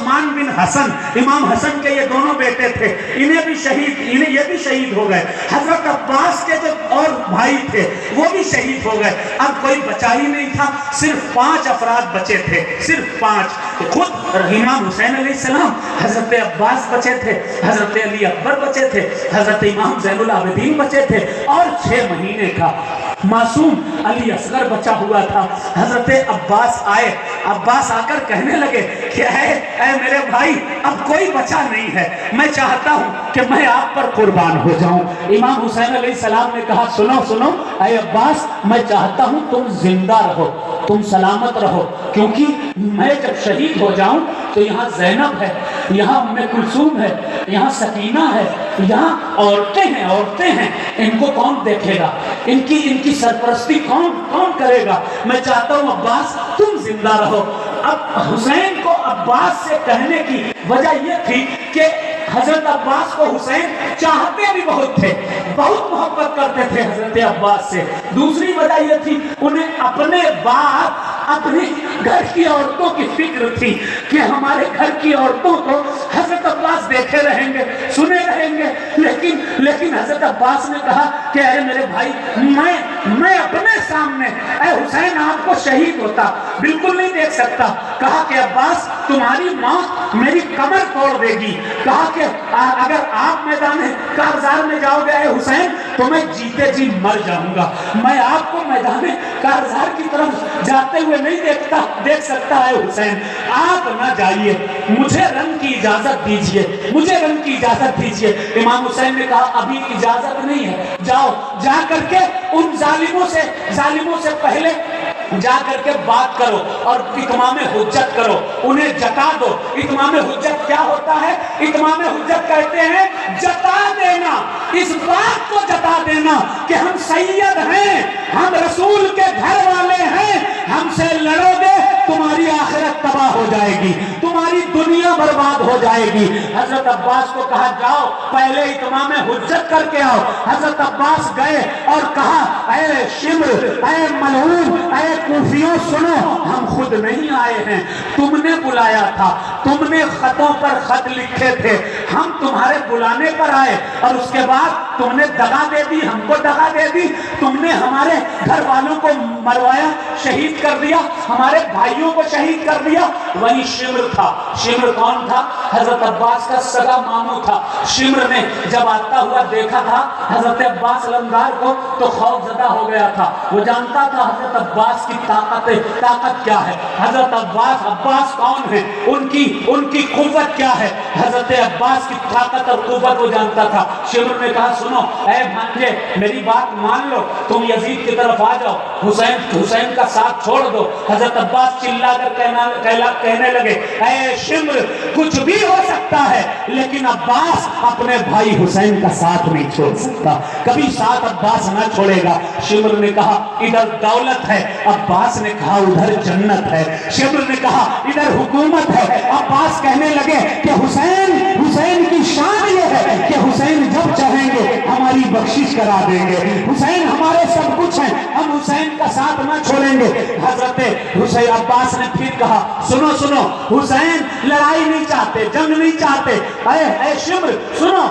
عثمان بن حسن، امام حسن کے یہ دونوں بیٹے تھے، انہیں یہ بھی شہید ہو گئے۔ حضرت عباس کے جو اور بھائی تھے وہ بھی شہید ہو گئے۔ اب کوئی بچا ہی نہیں تھا، صرف 5 افراد بچے تھے، صرف 5۔ خود امام حسین علیہ السلام، حضرت عباس بچے تھے، حضرت علی اکبر بچے تھے، حضرت امام زین العابدین بچے تھے، اور 6 مہینے کا معصوم علی اصغر بچا ہوا تھا۔ حضرت عباس آئے، عباس آ کر کہنے لگے کہ اے میرے بھائی، اب کوئی بچا نہیں ہے، میں چاہتا ہوں کہ میں آپ پر قربان ہو جاؤں۔ امام حسین علیہ السلام نے کہا سنو اے عباس، میں چاہتا ہوں تم زندہ رہو، تم سلامت رہو، کیونکہ میں جب شہید ہو جاؤں تو یہاں زینب ہے، یہاں ام کلثوم ہے، یہاں سکینہ ہے، یہاں عورتیں ہیں، ان کو کون دیکھے گا، ان کی سرپرستی کون کرے گا؟ میں چاہتا ہوں عباس تم زندہ رہو۔ اب حسین کو عباس سے کہنے کی وجہ یہ تھی کہ حضرت عباس کو حسین چاہتے بھی بہت تھے، بہت محبت کرتے تھے حضرت عباس سے۔ دوسری وجہ یہ تھی انہیں اپنے بعد اپنے گھر کی عورتوں کی فکر تھی کہ ہمارے گھر کی عورتوں کو حضرت عباس دیکھے رہیں گے، سنے رہیں گے۔ لیکن حضرت عباس نے کہا کہ اے میرے بھائی، میں اپنے سامنے اے حسین آپ کو شہید ہوتا بالکل نہیں دیکھ سکتا۔ کہا کہ عباس تمہاری موت میری کمر توڑ دے گی۔ کہا کہ اگر آپ میدان کارزار میں جاؤ گے اے حسین تو میں جیتے جی مر جاؤں گا، میں آپ کو میدان کارزار کی طرف جاتے ہوئے نہیں دیکھ سکتا ہے حسین، آپ نہ جائیے، مجھے رن کی اجازت دیجئے، مجھے رن کی اجازت دیجئے۔ امام حسین نے کہا ابھی اجازت نہیں ہے، جاؤ جا کر کے ان ظالموں سے پہلے جا کر کے بات کرو اور اتمام حجت کرو، انہیں جتا دو۔ اتمام حجت کیا ہوتا ہے؟ اتمام حجت کہتے ہیں جتا دینا، اس بات کو جتا دینا کہ ہم سید ہیں، ہم رسول کے گھر والے ہیں، ہم سے لڑو گے تمہاری آخرت تباہ ہو جائے گی، تمہاری دنیا برباد ہو جائے گی۔ حضرت عباس کو کہا جاؤ پہلے اتمام حجت کر کے آؤ۔ حضرت عباس گئے اور کہا اے شمر، اے ملعون، اے کوفیوں سنو، ہم خود نہیں آئے ہیں، تم نے بلایا تھا، تم نے خطوں پر خط لکھے تھے، ہم تمہارے بلانے پر آئے اور اس کے بعد تم نے دغا دے دی، ہم کو دغا دے دی، تم نے ہمارے گھر والوں کو مروایا، شہید کر دیا، ہمارے بھائیوں کو شہید کر دیا۔ وہی شمر تھا۔ شمر کون تھا؟ حضرت عباس کا سگا ماموں تھا۔ شمر نے جب آتا ہوا دیکھا تھا حضرت عباس علمدار کو تو خوف زدہ ہو گیا تھا، وہ جانتا تھا حضرت عباس کی طاقت کیا ہے، حضرت عباس کون ہے، ان کی قوت کیا ہے، حضرت عباس کی طاقت اور قوت وہ جانتا تھا۔ شمر نے کہا سنو اے بھانجے، میری بات مان لو، تم یزید کی طرف آ جاؤ، حسین کا ساتھ چھوڑ دو۔ حضرت عباس چلا کر کہنے لگے اے شمر، کچھ بھی ہو سکتا ہے لیکن عباس اپنے بھائی حسین کا ساتھ نہیں چھوڑ سکتا، کبھی ساتھ عباس نہ چھوڑے گا۔ شمر نے کہا ادھر دولت ہے، عباس نے کہا ادھر جنت ہے۔ شمر نے کہا ادھر حکومت ہے، عباس کہنے لگے کہ حسین کی شان یہ ہے کہ حسین جب چاہیں گے ہماری بخشش کرا دیں گے، حسین ہمارے سب کچھ ہیں، ہم حسین کا ساتھ نہ چھوڑیں گے۔ حضرت حسین عباس نے پھر کہا سنو حسین لڑائی نہیں چاہتے، جنگ نہیں چاہتے، اے شمر سنو،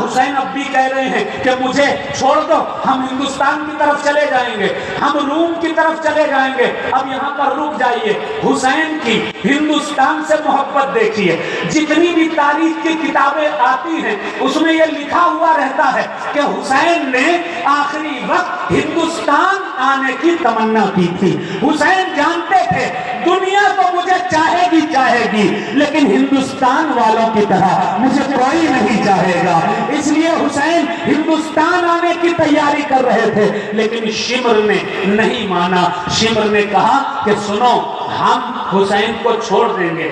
حسین اب بھی کہہ رہے ہیں کہ مجھے چھوڑ دو، ہم ہندوستان کی طرف چلے جائیں گے، ہم روم کی طرف چلے جائیں گے، اب یہاں پر رک جائیے۔ حسین کی ہندوستان سے محبت دیکھیے، جتنی بھی تاریخ کی کتابیں آتی ہیں اس میں یہ لکھا ہوا رہتا ہے کہ حسین نے آخری وقت ہندوستان آنے کی تمنا کی تھی۔ حسین جانتے تھے دنیا تو مجھے چاہے گی لیکن ہندوستان والوں کی طرح مجھے کوئی نہیں چاہے گا، اس لیے حسین ہندوستان آنے کی تیاری کر رہے تھے، لیکن شمر نے نہیں مانا۔ شمر نے کہا کہ سنو، ہم حسین کو چھوڑ دیں گے،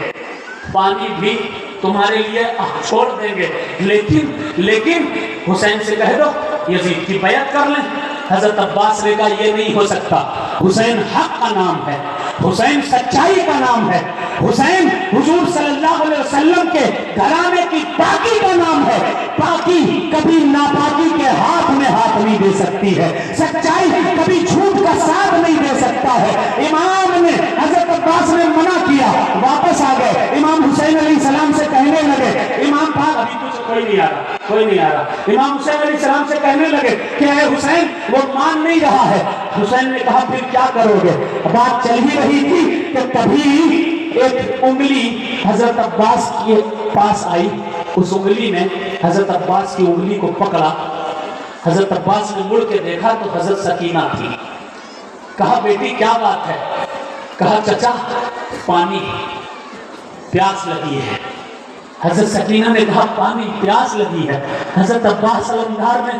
پانی بھی تمہارے لیے چھوڑ دیں گے، لیکن حسین سے کہہ دو یزید کی بیعت کر لیں۔ حضرت عباس نے کہا یہ نہیں ہو سکتا، حسین حق کا نام ہے، حسین سچائی کا نام ہے، حسین حضور صلی اللہ علیہ وسلم کے گھرانے کی پاکی کا نام ہے، پاکی کبھی ناپاکی کے ہاتھ میں ہاتھ نہیں دے سکتی ہے، سچائی کبھی جھوٹ کا ساتھ نہیں دے سکتا ہے۔ امام نے حضرت عباس نے منع کیا، واپس آ گئے۔ امام حسین علیہ السلام کوئی نہیں آ رہا، کوئی نہیں آ رہا۔ امام حسین علیہ السلام سے کہنے لگے کہ اے حسین وہ مان نہیں رہا ہے۔ حسین نے کہا پھر کیا کرو گے؟ بات چل ہی رہی تھی کہ تبھی ایک انگلی حضرت عباس کے پاس آئی، اس انگلی نے حضرت عباس کی انگلی کو پکڑا۔ حضرت عباس نے مڑ کے دیکھا تو حضرت سکینہ تھی۔ کہا بیٹی کیا بات ہے؟ کہا چچا پانی، پیاس لگی ہے۔ حضرت سکینہ نے کہا پانی، پیاس لگی ہے۔ حضرت عباس علمدار نے